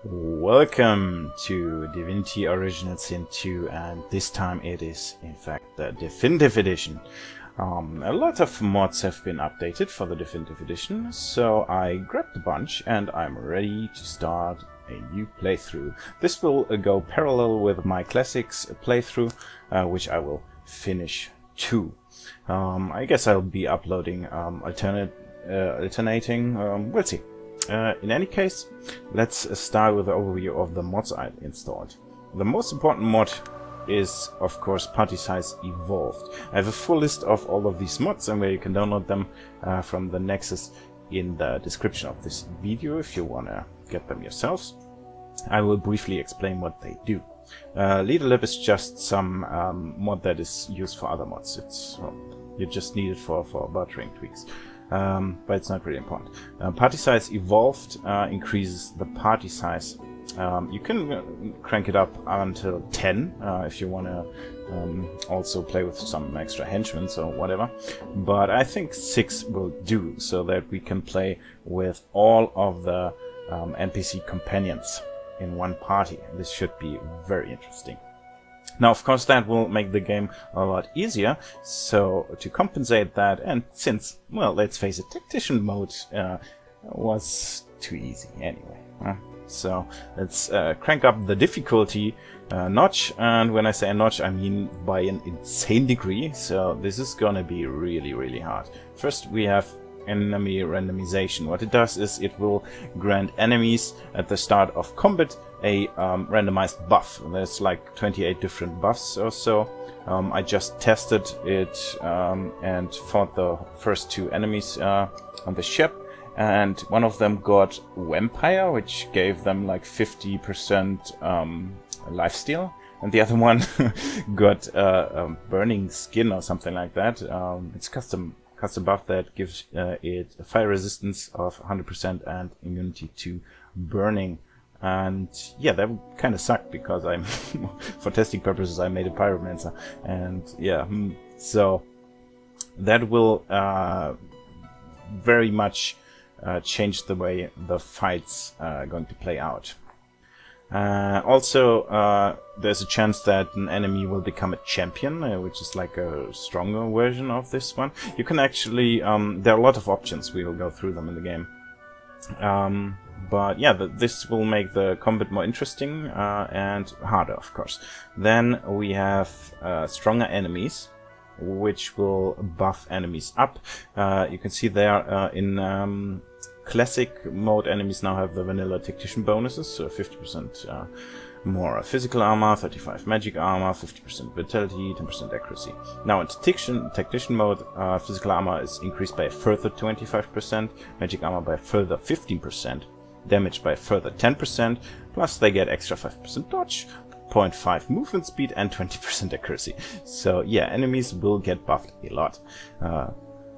Welcome to Divinity Original Sin 2, and this time it is in fact the Definitive Edition. A lot of mods have been updated for the Definitive Edition, so I grabbed a bunch and I'm ready to start a new playthrough. This will go parallel with my Classics playthrough, which I will finish too. I guess I'll be uploading alternating, we'll see. In any case, let's start with the overview of the mods I installed. The most important mod is, of course, Party Size Evolved. I have a full list of all of these mods and where you can download them from the Nexus in the description of this video if you want to get them yourselves. I will briefly explain what they do. Leader Lib is just some mod that is used for other mods. It's you just need it for buttering tweaks. But it's not really important. Party Size Evolved increases the party size. You can crank it up until 10 if you want to also play with some extra henchmen or whatever. But I think 6 will do, so that we can play with all of the NPC companions in one party. This should be very interesting. Now, of course, that will make the game a lot easier, so to compensate that, and since, well, let's face it, Tactician mode was too easy anyway. So let's crank up the difficulty notch, and when I say a notch, I mean by an insane degree, so this is gonna be really, really hard. First, we have enemy randomization. What it does is it will grant enemies at the start of combat a randomized buff. There's like 28 different buffs or so. I just tested it and fought the first 2 enemies on the ship, and one of them got Vampire, which gave them like 50% lifesteal, and the other one got Burning Skin or something like that. It's custom buff that gives it a fire resistance of 100% and immunity to burning. And yeah, that kind of sucked because I'm for testing purposes I made a pyromancer, and yeah, so that will very much change the way the fights are going to play out. Also, there's a chance that an enemy will become a champion, which is like a stronger version of this one. You can actually, there are a lot of options, we will go through them in the game. But yeah, this will make the combat more interesting and harder, of course. Then we have stronger enemies, which will buff enemies up. You can see there in Classic mode, enemies now have the vanilla tactician bonuses, so 50% more physical armor, 35 magic armor, 50% vitality, 10% accuracy. Now in tactician mode, physical armor is increased by a further 25%, magic armor by a further 15%, damage by a further 10%, plus they get extra 5% dodge, 0.5 movement speed, and 20% accuracy. So yeah, enemies will get buffed a lot.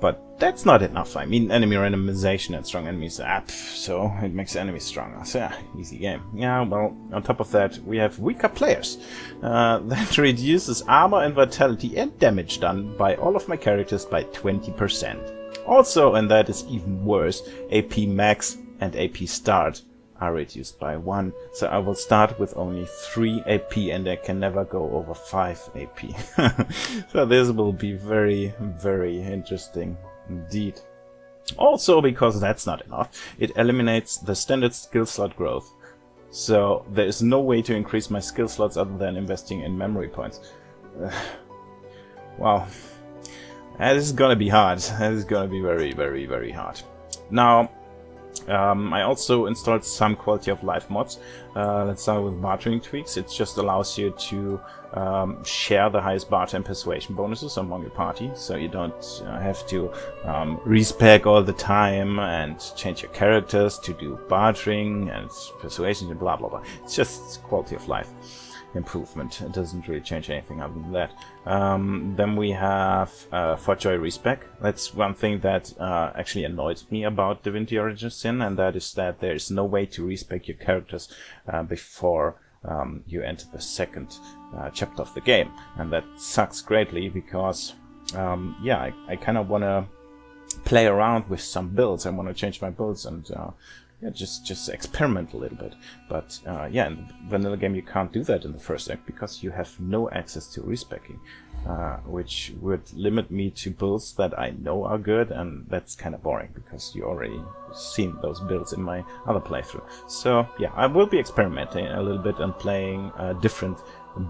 But that's not enough. I mean, enemy randomization and strong enemies up, so it makes enemies stronger. So yeah, easy game. Yeah, well, on top of that, we have weaker players. That reduces armor and vitality and damage done by all of my characters by 20%. Also, and that is even worse, AP max and AP start are reduced by 1. So I will start with only 3 AP and I can never go over 5 AP. So this will be very, very interesting indeed. Also, because that's not enough, it eliminates the standard skill slot growth. So there is no way to increase my skill slots other than investing in memory points. Wow. That is gonna be hard. That is gonna be very, very, very hard. Now, I also installed some quality of life mods. Let's start with bartering tweaks. It just allows you to share the highest barter and persuasion bonuses among your party, so you don't have to respec all the time and change your characters to do bartering and persuasion and blah blah blah. It's just quality of life improvement. It doesn't really change anything other than that. Then we have for joy respec. That's one thing that actually annoyed me about Divinity Original Sin, and that is that there is no way to respec your characters before you enter the second chapter of the game, and that sucks greatly because yeah, I kind of want to play around with some builds. I want to change my builds and yeah, just experiment a little bit. But yeah, in the vanilla game you can't do that in the first act because you have no access to respecking, which would limit me to builds that I know are good, and that's kind of boring because you already seen those builds in my other playthrough. So yeah, I will be experimenting a little bit and playing different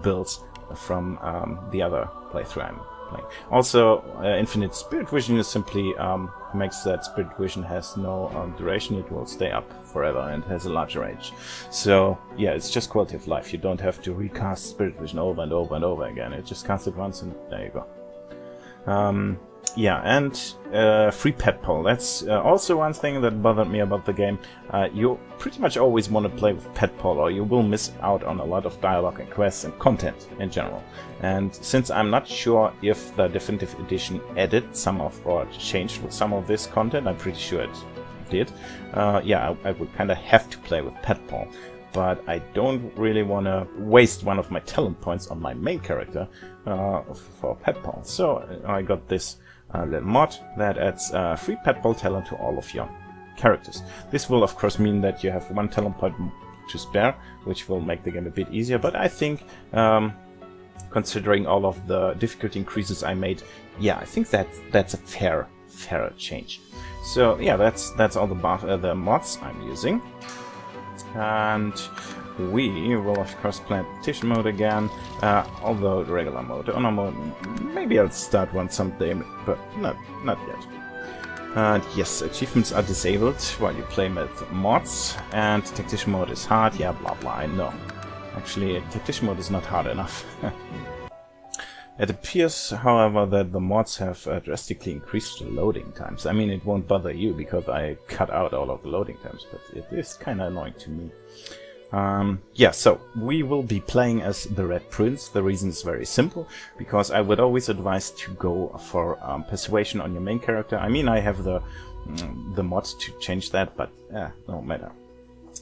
builds from the other playthrough I'm playing. Also, Infinite Spirit Vision is simply makes that Spirit Vision has no duration. It will stay up forever and has a larger range. So yeah, it's just quality of life. You don't have to recast Spirit Vision over and over and over again. It just casts it once and there you go. Yeah, and free pet poll. That's also one thing that bothered me about the game. You pretty much always want to play with pet poll, or you will miss out on a lot of dialogue and quests and content in general. And since I'm not sure if the Definitive Edition added some of or changed some of this content, I'm pretty sure it did. Yeah, I would kind of have to play with pet poll. But I don't really want to waste one of my talent points on my main character for pet poll. So I got this little mod that adds free pet poll talent to all of your characters. This will of course mean that you have 1 talent point to spare, which will make the game a bit easier, but I think considering all of the difficulty increases I made, yeah, I think that's a fair change. So yeah, that's all the mods I'm using. And we will of course play petition mode again, although regular mode, honor mode, maybe I'll start one someday, but not yet. And yes, achievements are disabled while you play with mods, and tactician mode is hard, yeah, blah blah, I know. Actually, tactician mode is not hard enough. It appears, however, that the mods have drastically increased the loading times. I mean, it won't bother you because I cut out all of the loading times, but it is kind of annoying to me. Yeah, so we will be playing as the Red Prince. The reason is very simple, because I would always advise to go for persuasion on your main character. I mean, I have the mod to change that, but no matter.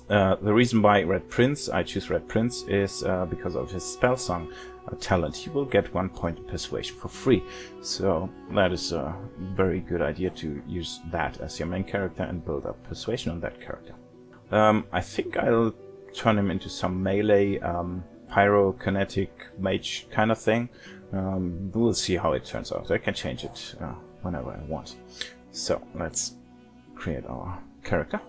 The reason why Red Prince, I choose Red Prince, is because of his spell song talent. He will get 1 point in persuasion for free. So that is a very good idea to use that as your main character and build up persuasion on that character. I think I'll turn him into some melee pyrokinetic mage kind of thing. We'll see how it turns out. I can change it whenever I want. So let's create our character.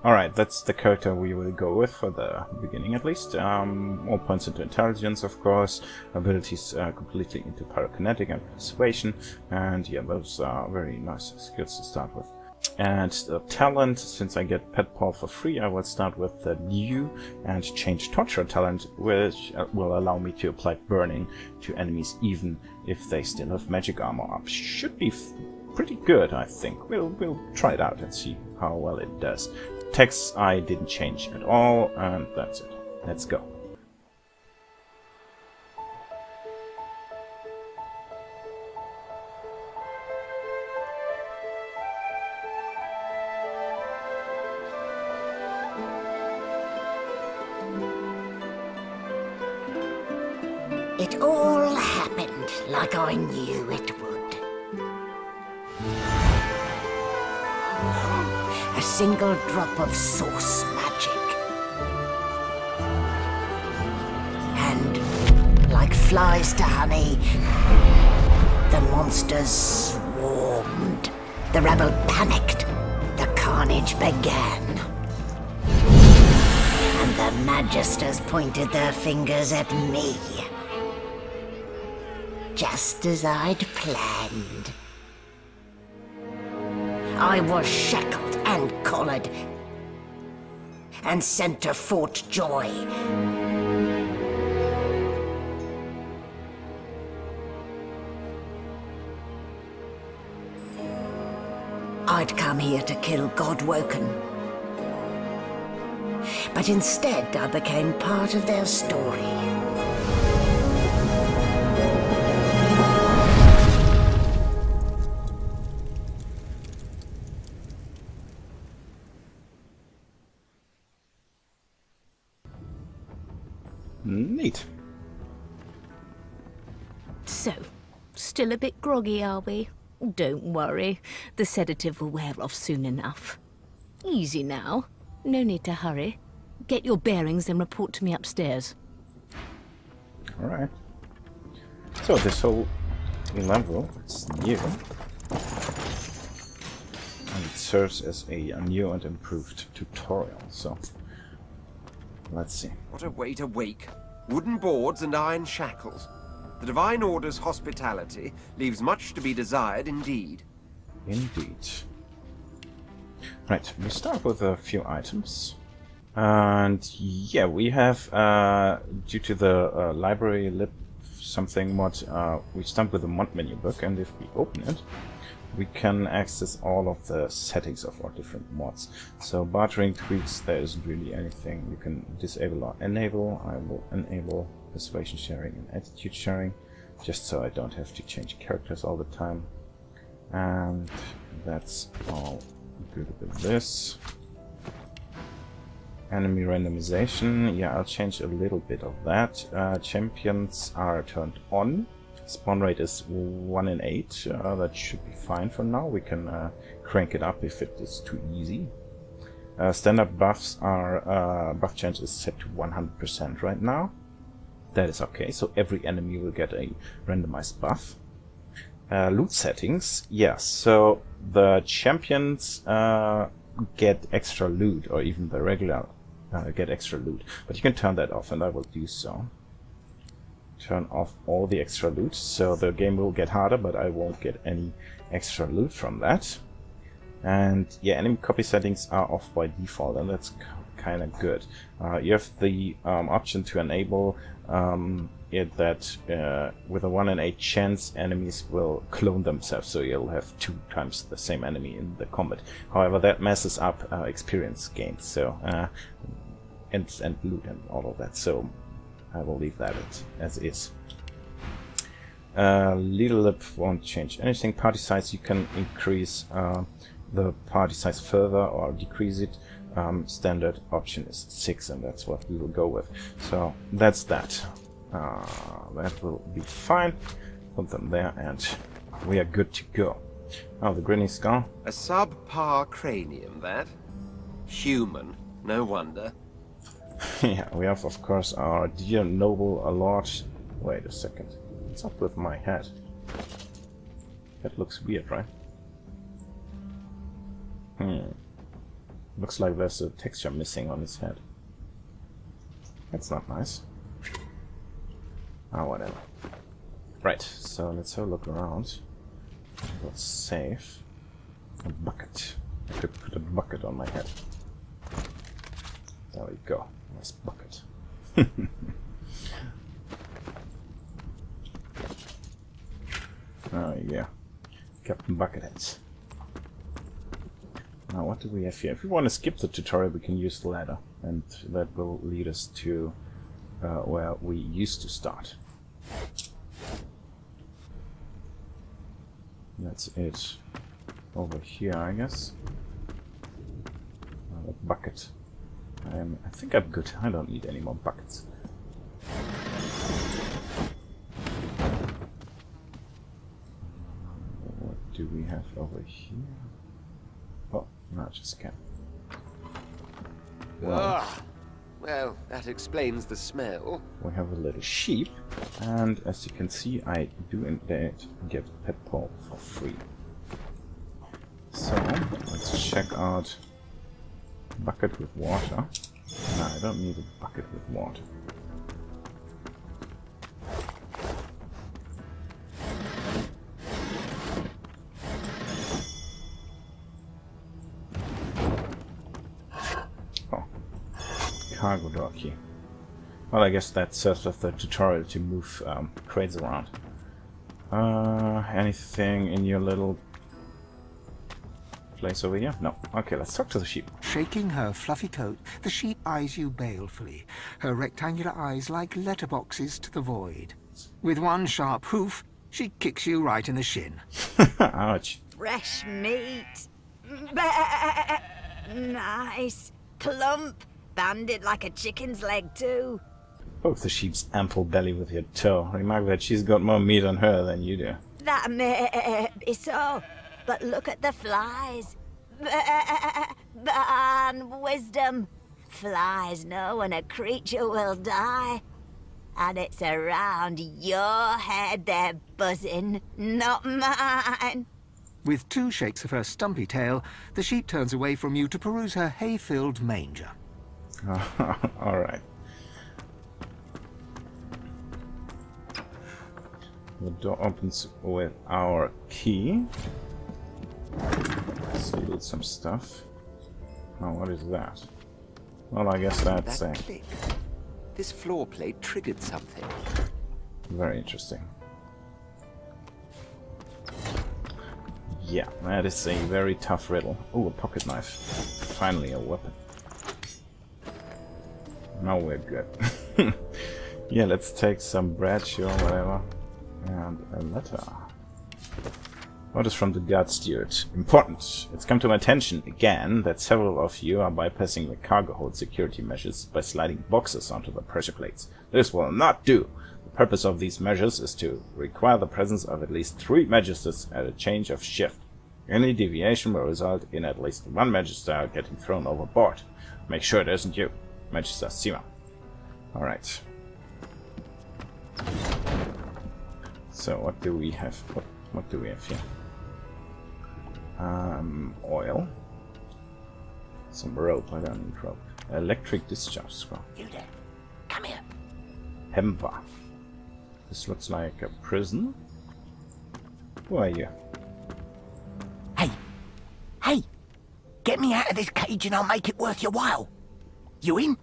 Alright, that's the character we will go with for the beginning at least. All points into intelligence, of course, abilities completely into pyrokinetic and persuasion, and yeah, those are very nice skills to start with. And the talent, since I get pet paw for free, I will start with the new and change torture talent, which will allow me to apply burning to enemies even if they still have magic armor up. Should be pretty good, I think. We'll try it out and see how well it does. Text I didn't change at all, and that's it. Let's go. It all happened like I knew it would. A single drop of source magic. And, like flies to honey, the monsters swarmed. The rebel panicked. The carnage began. And the magisters pointed their fingers at me. Just as I'd planned. I was shackled and collared, and sent to Fort Joy. I'd come here to kill Godwoken, but instead I became part of their story. Neat. So, still a bit groggy, are we? Don't worry, the sedative will wear off soon enough. Easy now. No need to hurry. Get your bearings and report to me upstairs. Alright. So this whole level is new. And it serves as a new and improved tutorial, so let's see. What a way to wake. Wooden boards and iron shackles. The Divine Order's hospitality leaves much to be desired indeed. Indeed. Right, we start with a few items. And yeah, we have, due to the library lib something mod, we start with the mod menu book, and if we open it, we can access all of the settings of our different mods. So bartering tweaks, there isn't really anything. You can disable or enable. I will enable persuasion sharing and attitude sharing, just so I don't have to change characters all the time. And that's all good with this. Enemy randomization, yeah, I'll change a little bit of that. Champions are turned on. Spawn rate is 1 in 8. That should be fine for now. We can crank it up if it is too easy. Standard buffs are buff change is set to 100% right now. That is okay. So every enemy will get a randomized buff. Loot settings, yes. So the champions get extra loot, or even the regular get extra loot. But you can turn that off, and I will do so. Turn off all the extra loot, so the game will get harder, but I won't get any extra loot from that. And yeah, enemy copy settings are off by default, and that's kind of good. You have the option to enable it that with a 1 in 8 chance enemies will clone themselves, so you'll have 2 times the same enemy in the combat. However, that messes up experience gains, so and loot and all of that. So I will leave that as is. Little lip won't change anything. Party size, you can increase the party size further or decrease it. Standard option is 6, and that's what we will go with. So that's that. That will be fine. Put them there, and we are good to go. Oh, the grinning skull. A subpar cranium, that? Human, no wonder. Yeah, we have, of course, our dear noble lord. Wait a second. What's up with my head? That looks weird, right? Looks like there's a texture missing on his head. That's not nice. Ah, whatever. Right, so let's have a look around. We'll save. A bucket. I could put a bucket on my head. There we go. Nice bucket. Oh yeah. Captain Bucketheads. Now what do we have here? If we want to skip the tutorial, we can use the ladder, and that will lead us to where we used to start. That's it. Over here, I guess. A bucket. I think I'm good. I don't need any more buckets. What do we have over here? Oh, no, just a cat. Well, that explains the smell. We have a little sheep, and as you can see, I do indeed get pet paw for free. So let's check out bucket with water. No, I don't need a bucket with water. Oh, cargo door key. Well, I guess that serves as the tutorial to move crates around. Anything in your little place over here? No. Okay, let's talk to the sheep. Shaking her fluffy coat, the sheep eyes you balefully, her rectangular eyes like letterboxes to the void. With one sharp hoof, she kicks you right in the shin. Ouch. Fresh meat. Nice. Plump. Banded like a chicken's leg, too. Poke the sheep's ample belly with your toe. Remark that she's got more meat on her than you do. That may be so, but look at the flies. Burn, wisdom. Flies know when a creature will die. And it's around your head they're buzzing, not mine. With 2 shakes of her stumpy tail, the sheep turns away from you to peruse her hay-filled manger. Alright. The door opens with our key. Let's loot some stuff. Oh, what is that? Well, I guess that's That click. This floor plate triggered something. very interesting. Yeah, that is a very tough riddle. Oh, a pocket knife. Finally a weapon. Now we're good. Yeah, let's take some bread, sure, whatever. And a letter. What is from the guard steward? Important. It's come to my attention again that several of you are bypassing the cargo hold security measures by sliding boxes onto the pressure plates. This will not do. The purpose of these measures is to require the presence of at least 3 magisters at a change of shift. Any deviation will result in at least 1 magister getting thrown overboard. Make sure it isn't you. Magister Sima. Alright. So what do we have? What do we have here? Oil. Some rope. I don't need rope. Electric discharge scroll. You there. Come here. Hemva. This looks like a prison. Who are you? Hey. Hey. Get me out of this cage and I'll make it worth your while. You in?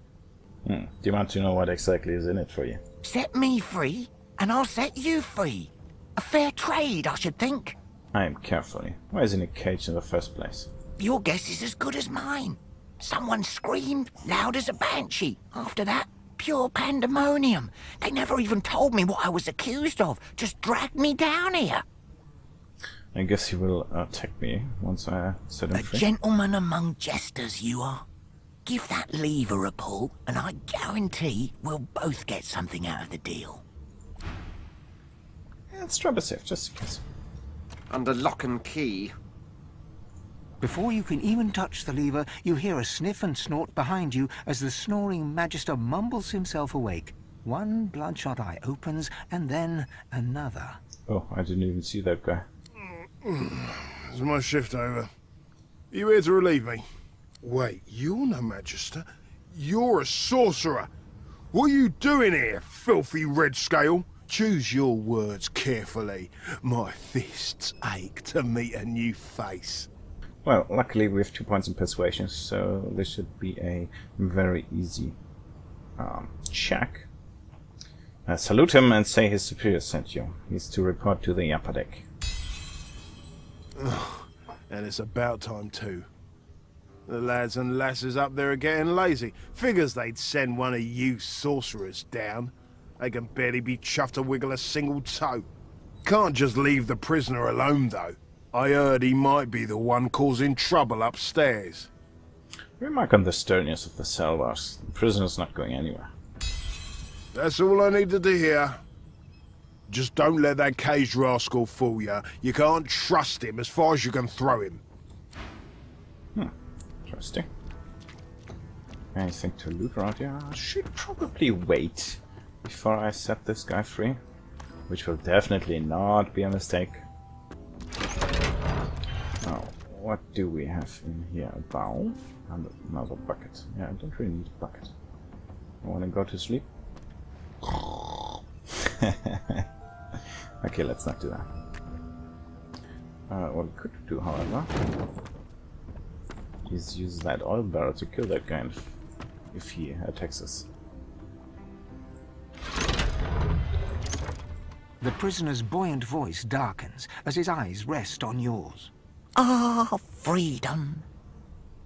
Do you want to know what exactly is in it for you? Set me free and I'll set you free. A fair trade, I should think. Aim carefully. Why is he in a cage in the first place? Your guess is as good as mine. Someone screamed loud as a banshee. After that, pure pandemonium. They never even told me what I was accused of. Just dragged me down here. I guess he will attack me once I set him A free. gentleman among jesters, you are. Give that lever a pull, and I guarantee we'll both get something out of the deal. Yeah, let's try to save, just in case. Under lock and key. Before you can even touch the lever, you hear a sniff and snort behind you as the snoring magister mumbles himself awake. One bloodshot eye opens, and then another. Oh, I didn't even see that guy. Is my shift over? Are you here to relieve me? Wait, you're no magister. You're a sorcerer. What are you doing here, filthy red scale? Choose your words carefully. My fists ache to meet a new face. Well, luckily we have 2 points in persuasion, so this should be a very easy check. Salute him and say his superior sent you. He's to report to the upper deck. And it's about time too. The lads and lasses up there are getting lazy. Figures they'd send one of you sorcerers down. They can barely be chuffed to wiggle a single toe. Can't just leave the prisoner alone, though. I heard he might be the one causing trouble upstairs. Remark on the sternness of the cell bars. The prisoner's not going anywhere. That's all I needed to hear. Just don't let that caged rascal fool you. You can't trust him as far as you can throw him. Interesting. Anything to loot around here? I should probably wait before I set this guy free, which will definitely not be a mistake. Now, what do we have in here? A bowl and another bucket. Yeah, I don't really need a bucket. I want to go to sleep. Okay, let's not do that. What we could do, however, is use that oil barrel to kill that guy if he attacks us. The prisoner's buoyant voice darkens as his eyes rest on yours. Ah, freedom.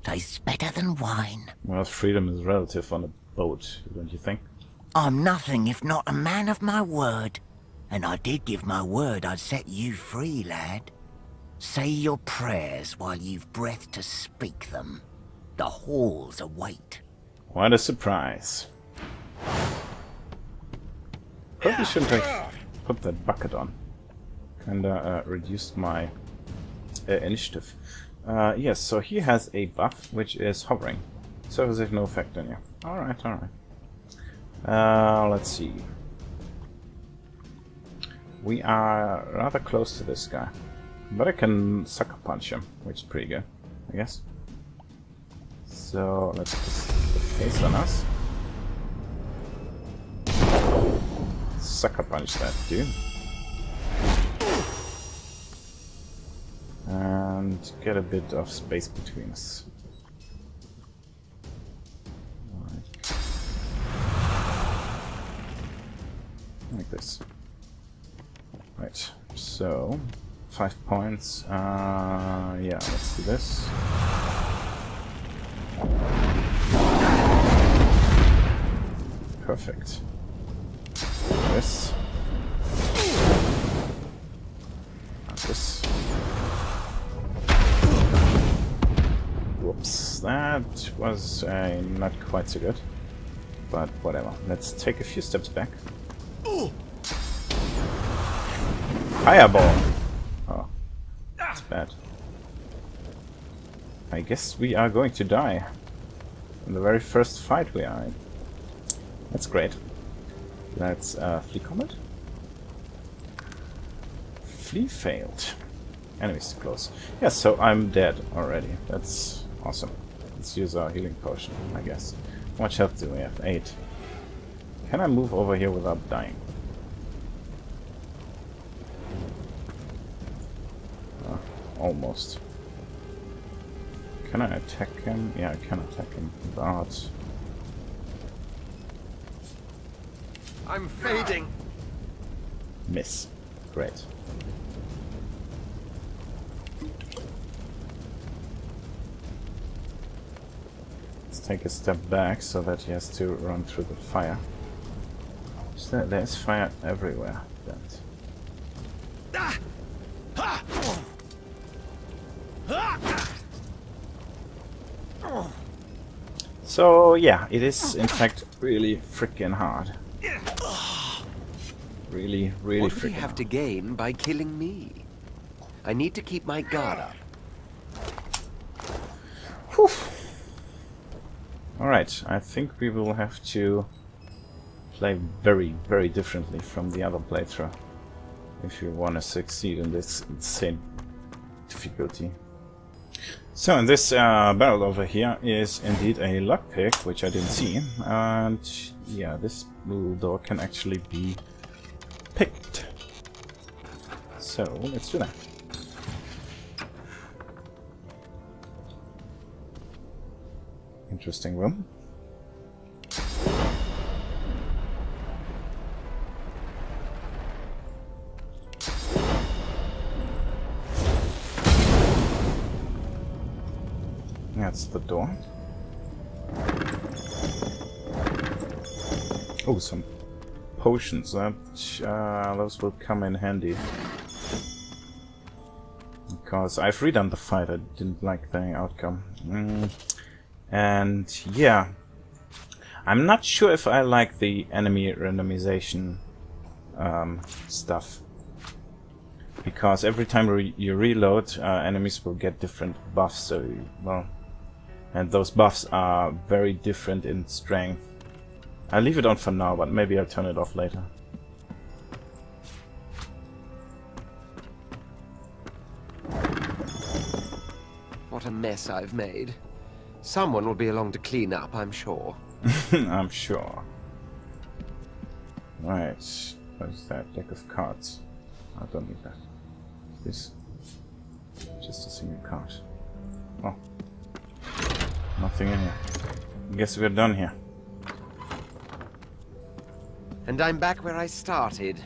Tastes better than wine. Well, freedom is relative on a boat, don't you think? I'm nothing if not a man of my word. And I did give my word I'd set you free, lad. Say your prayers while you've breath to speak them. The halls await. What a surprise. Probably shouldn't have put that bucket on. Kinda reduced my initiative. Yes, so he has a buff, which is hovering. So as if no effect on you. Alright, alright. Let's see. We are rather close to this guy. But I can sucker punch him, which is pretty good, I guess. So let's put the face on us. Sucker punch that dude. And get a bit of space between us. Alright. Like this. Right, so 5 points. Yeah, let's do this. Perfect. This. And this. Whoops, that was not quite so good. But whatever. Let's take a few steps back. Fireball! Oh, that's bad. I guess we are going to die in the very first fight we are in. That's great. Let's flee combat. Flee failed. Enemies too close. Yeah, so I'm dead already. That's awesome. Let's use our healing potion, I guess. How much health do we have? 8. Can I move over here without dying? Almost. Can I attack him? Yeah, I can attack him, but... I'm fading. Miss. Great. Let's take a step back so that he has to run through the fire. So there's fire everywhere. So yeah, it is in fact really freaking hard. Really, really What do you freaking have hard. to gain by killing me? I need to keep my guard up. Whew. Alright, I think we will have to play very, very differently from the other playthrough if you want to succeed in this insane difficulty. So, in this barrel over here is indeed a lockpick, which I didn't see, and yeah, this little door can actually be picked. So, let's do that. Interesting room. That's the door. Oh, some potions. Those will come in handy. Because I've redone the fight, I didn't like the outcome. And yeah, I'm not sure if I like the enemy randomization stuff. Because every time you reload, enemies will get different buffs, so, well... And those buffs are very different in strength. I'll leave it on for now, but maybe I'll turn it off later. What a mess I've made. Someone will be along to clean up, I'm sure. I'm sure. Right, what is that? Deck of cards. I don't need that. This. Just a single card. Oh. Nothing in here. I guess we're done here. And I'm back where I started.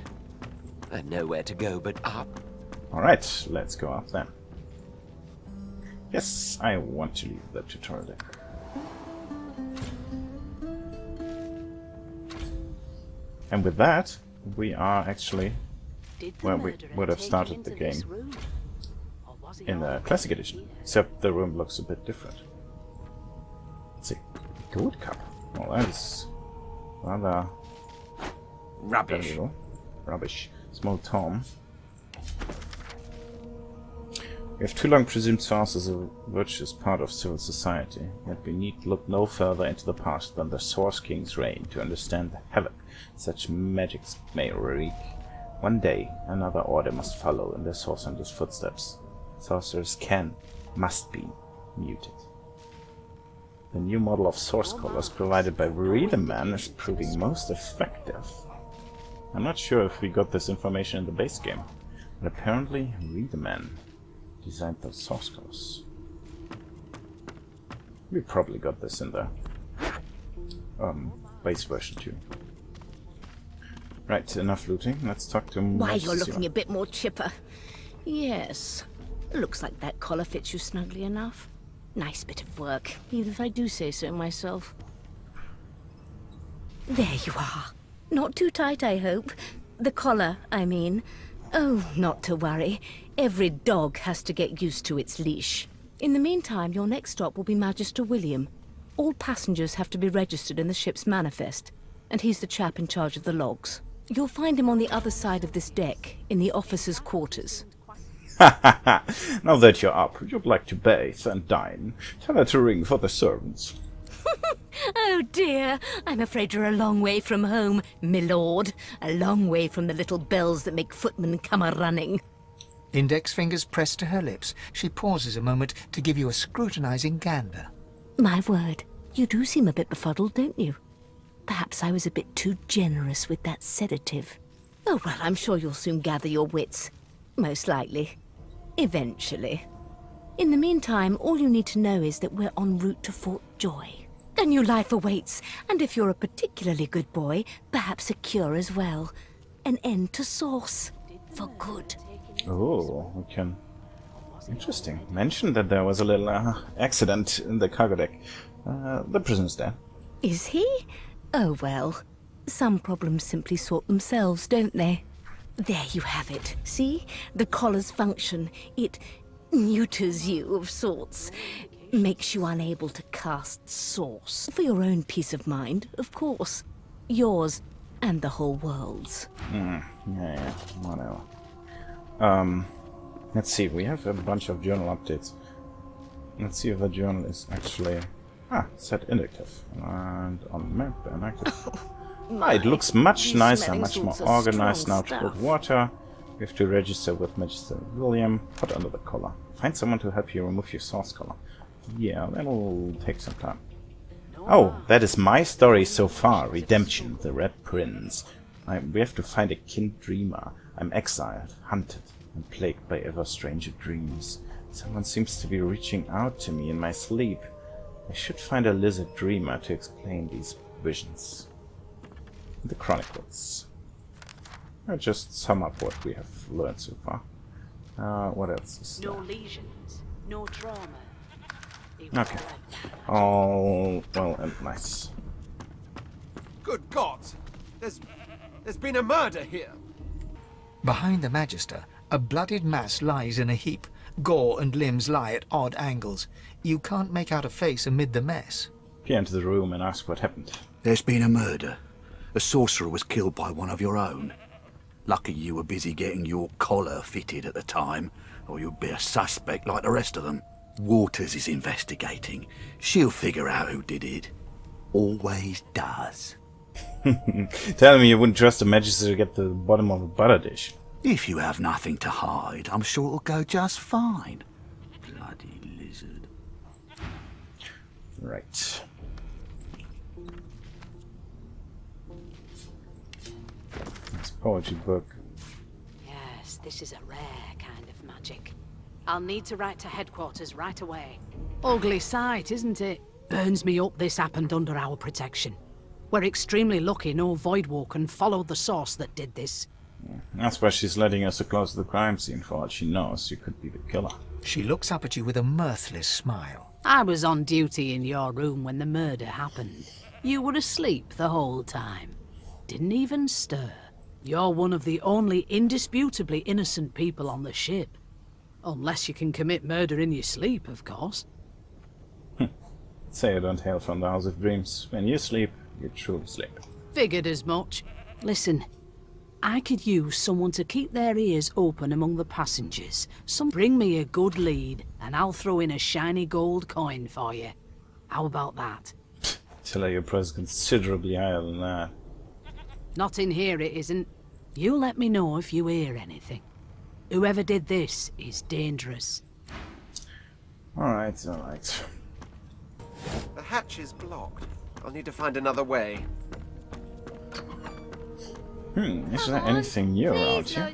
I know where to go but up. Alright, let's go up then. Yes, I want to leave the tutorial there. And with that, we are actually where we would have started the game in the classic edition. Except the room looks a bit different. Let's see. Gold cup. Well, that is rather Rubbish. valuable. Rubbish. Small Tom. We have too long presumed source as a virtuous part of civil society, yet we need look no further into the past than the Source King's reign to understand the havoc such magics may wreak. One day, another order must follow in their sorcerer's footsteps. Sorcerers must be muted. The new model of source collars provided by Readerman is proving most effective. I'm not sure if we got this information in the base game, but apparently Readerman designed those source collars. We probably got this in the base version too. Right, enough looting. Let's talk to Why, Moses you're looking here. a bit more chipper. Yes. Looks like that collar fits you snugly enough. Nice bit of work, even if I do say so myself. There you are. Not too tight, I hope. The collar, I mean. Oh, not to worry. Every dog has to get used to its leash. In the meantime, your next stop will be Magister William. All passengers have to be registered in the ship's manifest, and he's the chap in charge of the logs. You'll find him on the other side of this deck, in the officers' quarters. Now that you're up, you'd like to bathe and dine. Tell her to ring for the servants. Oh dear, I'm afraid you're a long way from home, milord. A long way from the little bells that make footmen come a-running. Index fingers pressed to her lips, she pauses a moment to give you a scrutinizing gander. My word, you do seem a bit befuddled, don't you? Perhaps I was a bit too generous with that sedative. Oh well, I'm sure you'll soon gather your wits. Most likely. Eventually. In the meantime, all you need to know is that we're en route to Fort Joy. A new life awaits, and if you're a particularly good boy, perhaps a cure as well. An end to Source. For good. Oh, we can... Interesting. Mentioned that there was a little accident in the cargo deck. The prisoner's there. Is he? Oh well. Some problems simply sort themselves, don't they? There you have it. See? The collar's function. It neuters you of sorts. Makes you unable to cast Source. For your own peace of mind, of course. Yours and the whole world's. Yeah, whatever. Let's see, we have a bunch of journal updates. Let's see if the journal is actually... set inactive. And on map, inactive. It looks much nicer, much more organized now to put water. We have to register with Magister William. Put under the collar. Find someone to help you remove your source collar. Yeah, that'll take some time. Oh, that is my story so far. Redemption, the Red Prince. We have to find a kin dreamer. I'm exiled, hunted, and plagued by ever stranger dreams. Someone seems to be reaching out to me in my sleep. I should find a lizard dreamer to explain these visions. The Chronicles. I'll just sum up what we have learned so far. What else is there? No lesions, no trauma. Okay. All well and nice. Good God! There's been a murder here! Behind the Magister, a bloodied mass lies in a heap. Gore and limbs lie at odd angles. You can't make out a face amid the mess. Peer into the room and ask what happened. There's been a murder. A sorcerer was killed by one of your own. Lucky you were busy getting your collar fitted at the time, or you'd be a suspect like the rest of them. Waters is investigating. She'll figure out who did it. Always does. Tell me you wouldn't trust a magister to get to the bottom of a butter dish. If you have nothing to hide, I'm sure it'll go just fine. Bloody lizard. Right. This poetry book. Yes, this is a rare kind of magic. I'll need to write to headquarters right away. Ugly sight, isn't it? Burns me up this happened under our protection. We're extremely lucky no Voidwalker followed the source that did this. That's why she's letting us so close to the crime scene. For all she knows, you could be the killer. She looks up at you with a mirthless smile. I was on duty in your room when the murder happened. You were asleep the whole time. Didn't even stir. You're one of the only indisputably innocent people on the ship. Unless you can commit murder in your sleep, of course. Say you don't hail from the House of Dreams. When you sleep, you truly sleep. Figured as much. Listen, I could use someone to keep their ears open among the passengers. Bring me a good lead, and I'll throw in a shiny gold coin for you. How about that? Tell your price considerably higher than that. Not in here, it isn't. You let me know if you hear anything. Whoever did this is dangerous. Alright, alright. The hatch is blocked. I'll need to find another way. Is there anything new around here?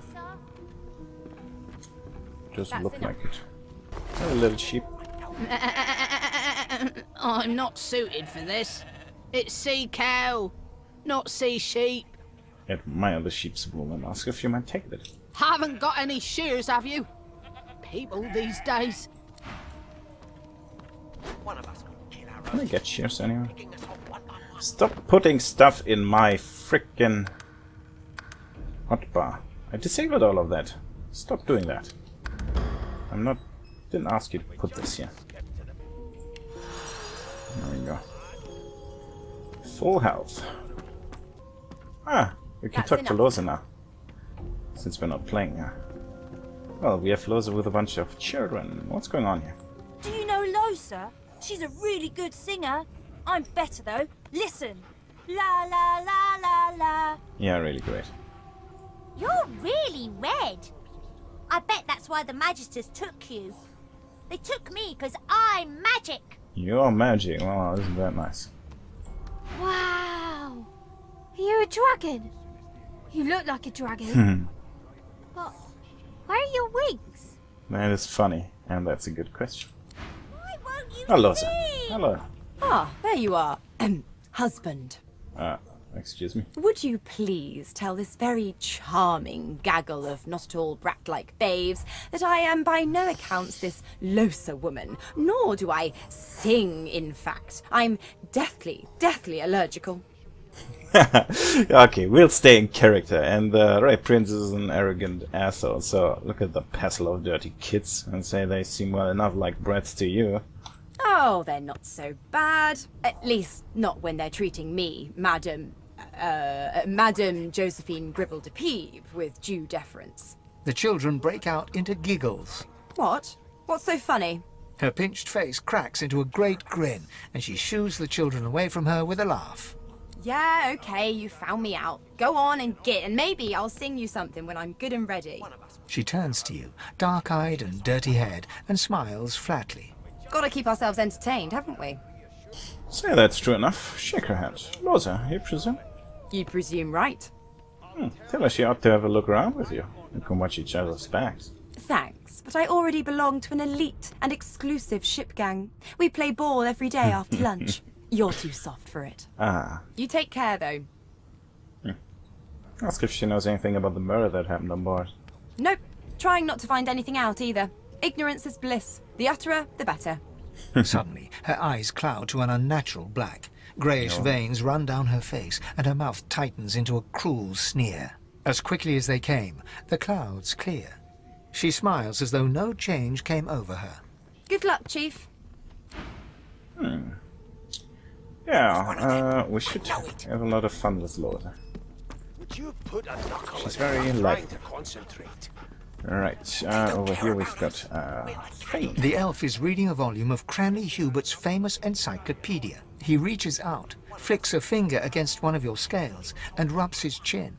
Doesn't look like it. A little sheep. I'm not suited for this. It's sea cow, not sea sheep. Admire the sheep's wool and ask if you might take it. Haven't got any shears, have you? People these days. Can I get shears anyway? Stop putting stuff in my frickin' hotbar. I disabled all of that. Stop doing that. Didn't ask you to put this here. There we go. Full health. Ah, we can talk to Loza now. Since we're not playing her. Well, we have Loza with a bunch of children. What's going on here? Do you know Loza? She's a really good singer. I'm better though. Listen. La la la la la. Yeah, really great. You're really red. I bet that's why the Magisters took you. They took me because I'm magic. You're magic. Wow, isn't that nice? Wow. You're a dragon. You look like a dragon. But where are your wings? That is funny, and that's a good question. Why won't you Hello, sir. sing? Hello. Ah, there you are. Husband. Excuse me. Would you please tell this very charming gaggle of not at all brat-like babes that I am by no accounts this Losa woman, nor do I sing, in fact. I'm deathly allergical. Okay, we'll stay in character, and the Ray Prince is an arrogant asshole, so look at the passel of dirty kids and say they seem well enough like brats to you. Oh, they're not so bad. At least not when they're treating me, Madam Josephine Gribble de Peeb, with due deference. The children break out into giggles. What? What's so funny? Her pinched face cracks into a great grin, and she shoos the children away from her with a laugh. Yeah, okay, you found me out. Go on and git, and maybe I'll sing you something when I'm good and ready. She turns to you, dark-eyed and dirty-haired, and smiles flatly. Gotta keep ourselves entertained, haven't we? Say that's true enough. Shake her hand. Loza, you presume? You presume right. Tell her she ought to have a look around with you. You can watch each other's backs. Thanks, but I already belong to an elite and exclusive ship gang. We play ball every day after lunch. You're too soft for it. Ah. You take care, though. Ask if she knows anything about the murder that happened on board. Nope. Trying not to find anything out, either. Ignorance is bliss. The utterer, the better. Suddenly, her eyes cloud to an unnatural black. Greyish veins run down her face, and her mouth tightens into a cruel sneer. As quickly as they came, the clouds clear. She smiles as though no change came over her. Good luck, Chief. Yeah, we should have a lot of fun with Loza. She's very lively. Right, over here we've got Faye. The elf is reading a volume of Cranley Hubert's famous encyclopedia. He reaches out, flicks a finger against one of your scales, and rubs his chin.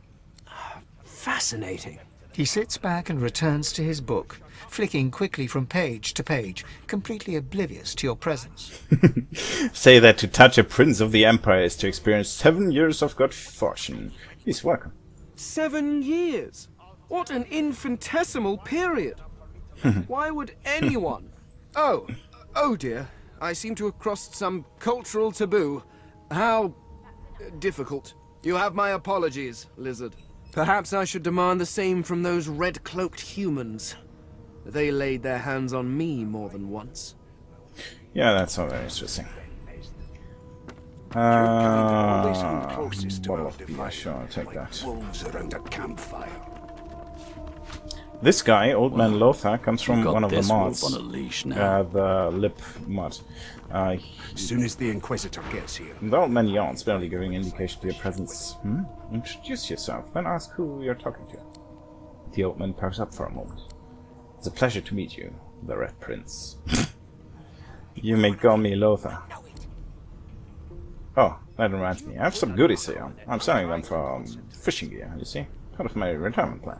Fascinating. He sits back and returns to his book, flicking quickly from page to page, completely oblivious to your presence. Say that to touch a prince of the empire is to experience 7 years of good fortune. He's welcome. 7 years? What an infinitesimal period. Why would anyone... Oh dear. I seem to have crossed some cultural taboo. How difficult. You have my apologies, Lizard. Perhaps I should demand the same from those red-cloaked humans. They laid their hands on me more than once. Yeah, that's all very interesting. Bottle of beer, sure, I'll take that. Wolves around a campfire. This guy, Old Man Lothar, comes from got one of the this mods. wolf on a leash now. The Lip mod. As soon as the Inquisitor gets here. The old man yawns, barely giving indication to your presence. Introduce yourself, then ask who you're talking to. The old man perks up for a moment. It's a pleasure to meet you, the Red Prince. You may call me Lothar. Oh, that reminds me. I have some goodies here. I'm selling them for fishing gear, you see? Part of my retirement plan.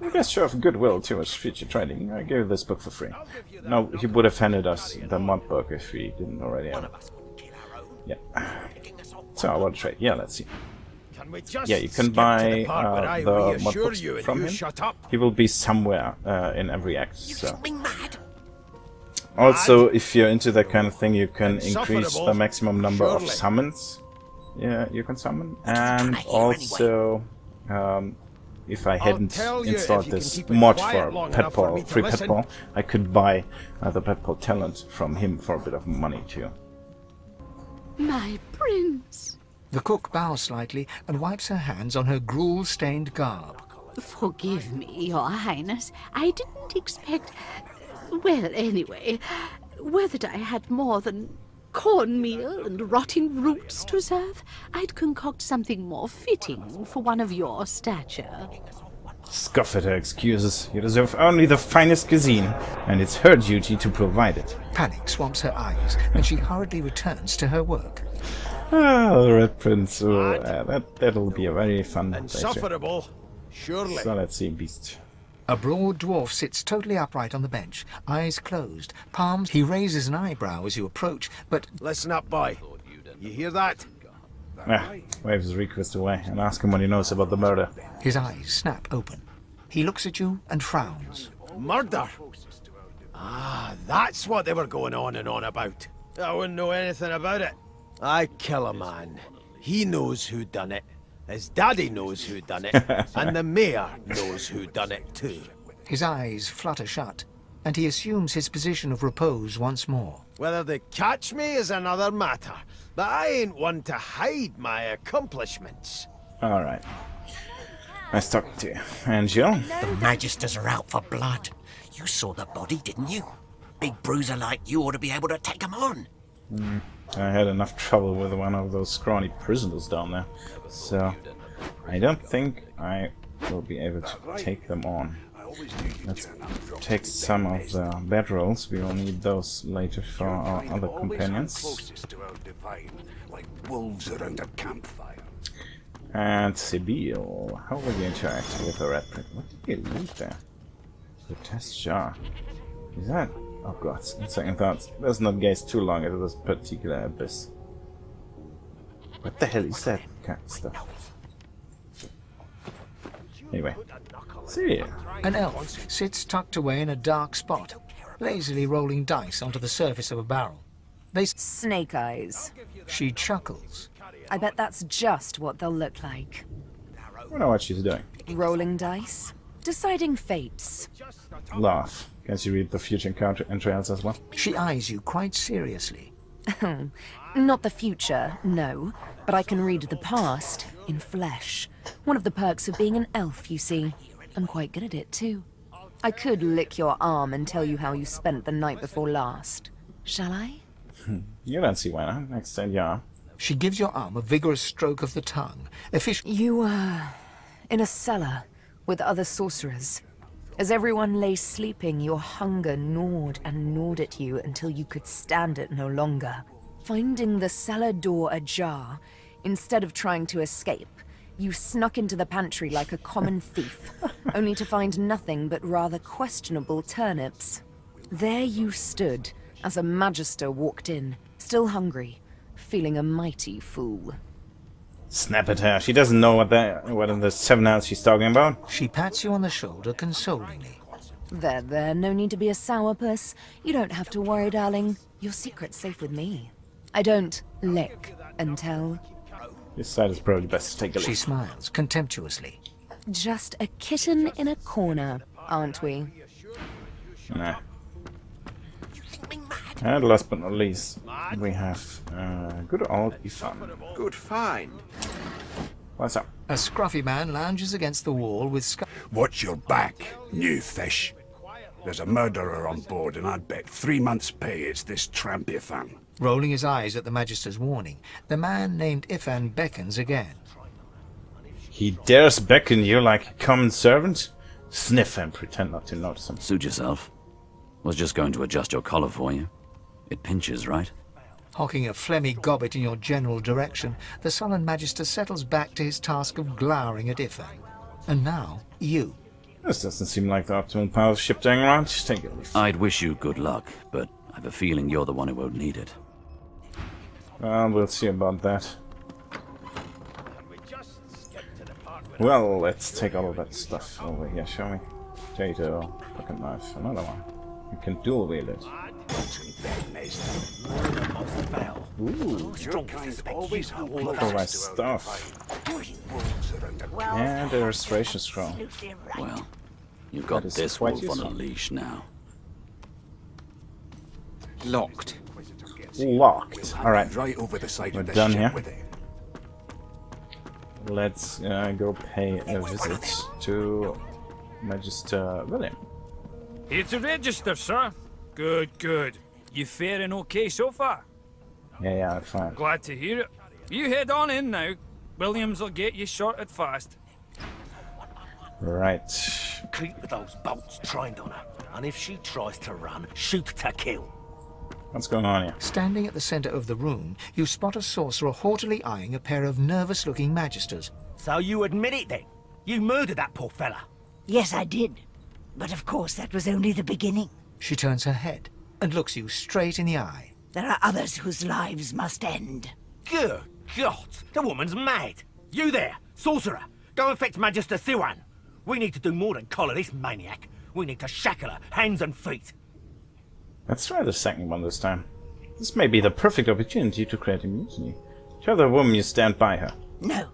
I guess show of goodwill towards future trading. I gave this book for free. No, he would have handed us the mod book if we didn't already have it. Yeah. So, I want to trade. Yeah, let's see. Yeah, you can buy the mod books from him. He will be somewhere in every act. So. Also, if you're into that kind of thing, you can increase the maximum number of summons. Yeah, you can summon. And also, if I hadn't installed this mod for Petball, free Petball, I could buy the Petball talent from him for a bit of money too. My prince. The cook bows slightly and wipes her hands on her gruel-stained garb. Forgive me, your highness. I didn't expect... Well, anyway, whether I had more than cornmeal and rotting roots to serve, I'd concoct something more fitting for one of your stature. Scoff at her excuses. You deserve only the finest cuisine, and it's her duty to provide it. Panic swamps her eyes, and she hurriedly returns to her work. Ah, the Red Prince. Oh, that'll be a very fun Insufferable, surely. So let's see, Beast. A broad dwarf sits totally upright on the bench, eyes closed, palms. He raises an eyebrow as you approach, but... Listen up, boy. You hear that? Waves his request away and ask him what he knows about the murder. His eyes snap open. He looks at you and frowns. Murder? Ah, that's what they were going on and on about. I wouldn't know anything about it. I kill a man. He knows who done it. His daddy knows who done it. And the mayor knows who done it too. His eyes flutter shut, and he assumes his position of repose once more. Whether they catch me is another matter, but I ain't one to hide my accomplishments. Alright. Nice talking to you. And Jill? The Magisters are out for blood. You saw the body, didn't you? Big bruiser like you ought to be able to take them on. I had enough trouble with one of those scrawny prisoners down there, so I don't think I will be able to take them on. Let's take some of the bedrolls. We will need those later for our other companions. Like wolves around a campfire. And Sibyl, how will you interact with the Red Prince? What did you leave there? The test jar. Is that? Oh god, in second thoughts, let's not gaze too long at this particular abyss. What the hell is that kind of stuff? Anyway, see ya. An elf sits tucked away in a dark spot, lazily rolling dice onto the surface of a barrel. They Snake eyes. She chuckles. I bet that's just what they'll look like. I don't know what she's doing. Rolling dice. Deciding fates. Laugh. Can she read the future entrails as well? She eyes you quite seriously. Not the future, no. But I can read the past, in flesh. One of the perks of being an elf, you see. I'm quite good at it, too. I could lick your arm and tell you how you spent the night before last. Shall I? You don't see why not. Extend your arm. She gives your arm a vigorous stroke of the tongue. You were in a cellar with other sorcerers. As everyone lay sleeping, your hunger gnawed and gnawed at you until you could stand it no longer. Finding the cellar door ajar, instead of trying to escape, you snuck into the pantry like a common thief, only to find nothing but rather questionable turnips. There you stood as a Magister walked in, still hungry, feeling a mighty fool. Snap at her. She doesn't know what in the 7 hours she's talking about. She pats you on the shoulder consolingly. There, no need to be a sourpuss. You don't have to worry, darling. Your secret's safe with me. I don't lick and tell. This side is probably best to take a look. She smiles contemptuously. Just a kitten in a corner, aren't we? Nah. And last but not least, we have good old Ifan. Good find. What's up? A scruffy man lounges against the wall with Watch your back, new fish. There's a murderer on board, and I'd bet 3 months' pay it's this tramp Ifan. Rolling his eyes at the Magister's warning, the man named Ifan beckons again. He dares beckon you like a common servant? Sniff and pretend not to notice him. Suit yourself. Was just going to adjust your collar for you. It pinches, right? Hocking a phlegmy gobbet in your general direction, the sullen Magister settles back to his task of glowering at Ifan. And now, you. This doesn't seem like the optimal power of shipwrecking around. Take it. I'd wish you good luck, but I have a feeling you're the one who won't need it. We'll see about that. Well, let's take all of that stuff over here, shall we? Potato, pocket knife, another one. You can dual wield it. Ooh, look at my stuff. And the restoration scroll. Well, you've got this wolf on a leash now. Locked. Locked. Alright, Right over the side we're of the done ship here. with it. Let's go pay a visit to Magister William. Here to register, sir. Good, good. You faring okay so far? Yeah, fine. Glad to hear it. You head on in now. Williams will get you sorted fast. Right. Keep those bolts trained on her, and if she tries to run, shoot to kill. What's going on here? Standing at the center of the room, you spot a sorcerer haughtily eyeing a pair of nervous-looking Magisters. So you admit it then? You murdered that poor fella? Yes, I did. But of course, that was only the beginning. She turns her head and looks you straight in the eye. There are others whose lives must end. Good God, the woman's mad. You there, sorcerer, go and fetch Magister Siwan. We need to do more than collar this maniac. We need to shackle her, hands and feet. Let's try the second one this time. This may be the perfect opportunity to create a mutiny. Tell the woman you stand by her. No,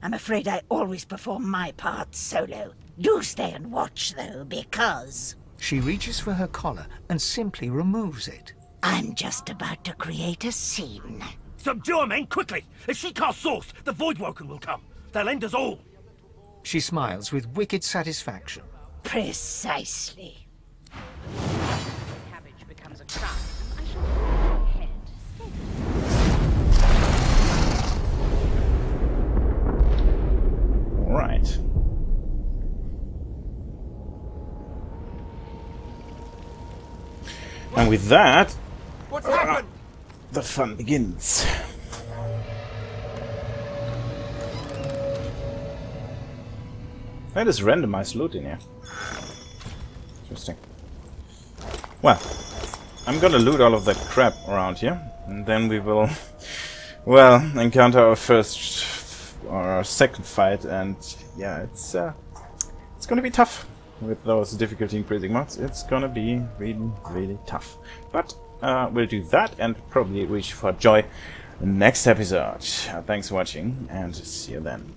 I'm afraid I always perform my part solo. Do stay and watch, though, because... She reaches for her collar and simply removes it. I'm just about to create a scene. Subdue her, men, quickly! If she casts source, the Voidwoken will come. They'll end us all. She smiles with wicked satisfaction. Precisely. Cabbage becomes a crown. I shall hold my head steady. Alright. And with that, What's happened? the fun begins. That is randomized loot in here. Interesting. Well, I'm gonna loot all of the crap around here, and then we will, well, encounter our first or our second fight, and yeah, it's gonna be tough with those difficulty increasing mods. It's gonna be really, really tough. But we'll do that and probably reach for joy next episode. Thanks for watching, and see you then.